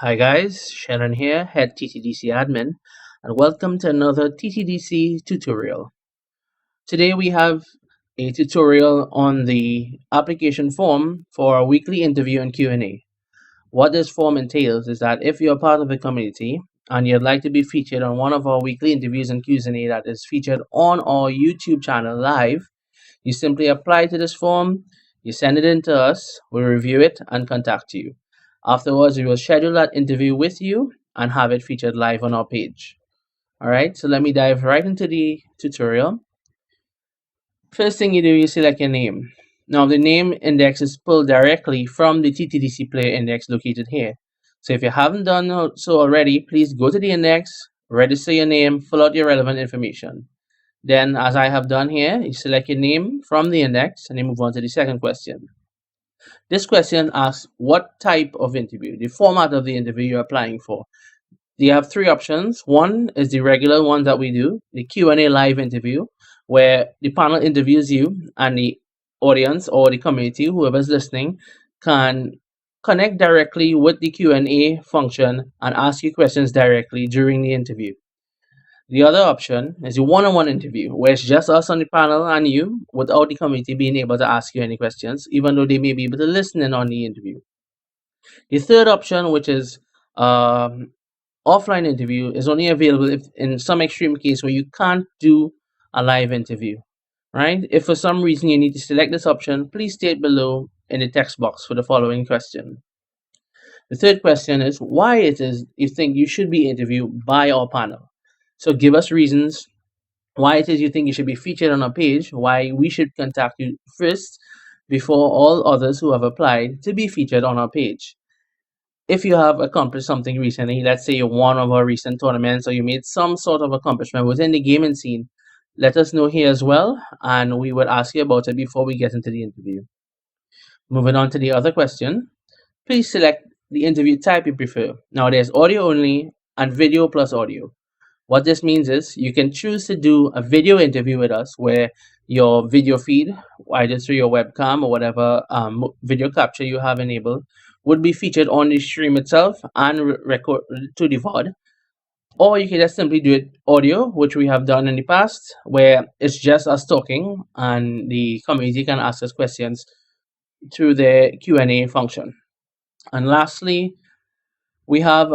Hi guys, Shannon here, head TTDC admin, and welcome to another TTDC tutorial. Today we have a tutorial on the application form for a weekly interview and Q&A. What this form entails is that if you're part of a community and you'd like to be featured on one of our weekly interviews and Q&A that is featured on our YouTube channel live, you simply apply to this form, you send it in to us, we review it and contact you. Afterwards, we will schedule that interview with you and have it featured live on our page. All right, so let me dive right into the tutorial. First thing you do, you select your name. Now, the name index is pulled directly from the TTDC player index located here. So if you haven't done so already, please go to the index, register your name, fill out your relevant information. Then, as I have done here, you select your name from the index and you move on to the second question. This question asks what type of interview, the format of the interview you're applying for. You have three options. One is the regular one that we do, the Q&A live interview, where the panel interviews you and the audience or the community, whoever's listening, can connect directly with the Q&A function and ask you questions directly during the interview. The other option is a one-on-one interview, where it's just us on the panel and you, without the community being able to ask you any questions, even though they may be able to listen in on the interview. The third option, which is offline interview, is only available if in some extreme case where you can't do a live interview, right? If for some reason you need to select this option, please state below in the text box for the following question. The third question is why it is you think you should be interviewed by our panel. So give us reasons why it is you think you should be featured on our page, why we should contact you first before all others who have applied to be featured on our page. If you have accomplished something recently, let's say you won one of our recent tournaments or you made some sort of accomplishment within the gaming scene, let us know here as well, and we will ask you about it before we get into the interview. Moving on to the other question, please select the interview type you prefer. Now there's audio only and video plus audio. What this means is you can choose to do a video interview with us where your video feed, either through your webcam or whatever video capture you have enabled, would be featured on the stream itself and record to the VOD. Or you can just simply do it audio, which we have done in the past, where it's just us talking and the community can ask us questions through the Q&A function. And lastly, we have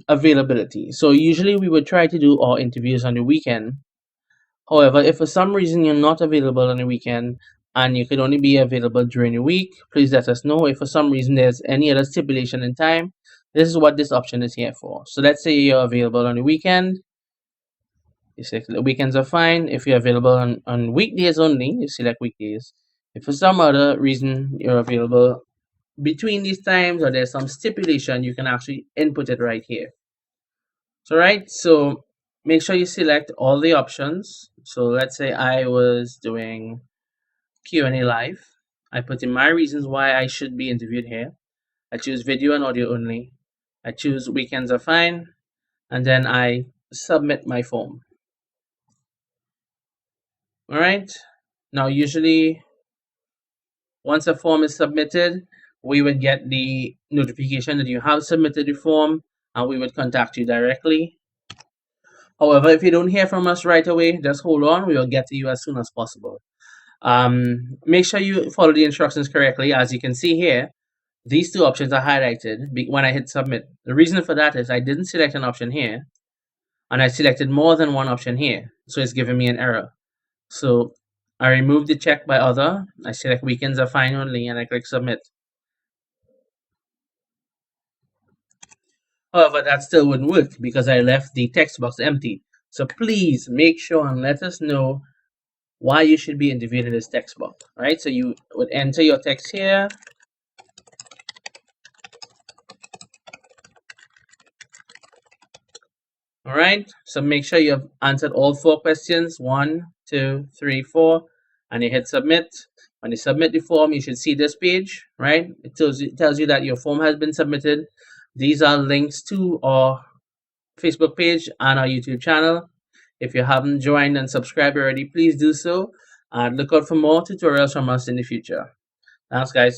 availability. So usually we would try to do our interviews on the weekend. However, if for some reason you're not available on the weekend and you could only be available during the week, please let us know. If for some reason there's any other stipulation in time, this is what this option is here for. So let's say you're available on the weekend. You select the weekends are fine. If you're available on weekdays only, you select weekdays. If for some other reason you're available between these times or there's some stipulation, you can actually input it right here. So make sure you select all the options. So let's say I was doing Q&A live. I put in my reasons why I should be interviewed here. I choose video and audio only. I choose weekends are fine, and then I submit my form. All right. Now usually once a form is submitted, we would get the notification that you have submitted the form and we would contact you directly. However, if you don't hear from us right away, just hold on. We will get to you as soon as possible. Make sure you follow the instructions correctly. As you can see here, these two options are highlighted when I hit submit. The reason for that is I didn't select an option here and I selected more than one option here. So it's giving me an error. So I remove the check by other. I select weekends are fine only and I click submit. However, that still wouldn't work because I left the text box empty. So please make sure and let us know why you should be interviewed in this text box. Right? So you would enter your text here. All right. So make sure you have answered all 4 questions. 1, 2, 3, 4. And you hit submit. When you submit the form, you should see this page, right? It tells you that your form has been submitted. These are links to our Facebook page and our YouTube channel. If you haven't joined and subscribed already, please do so. And look out for more tutorials from us in the future. Thanks, guys.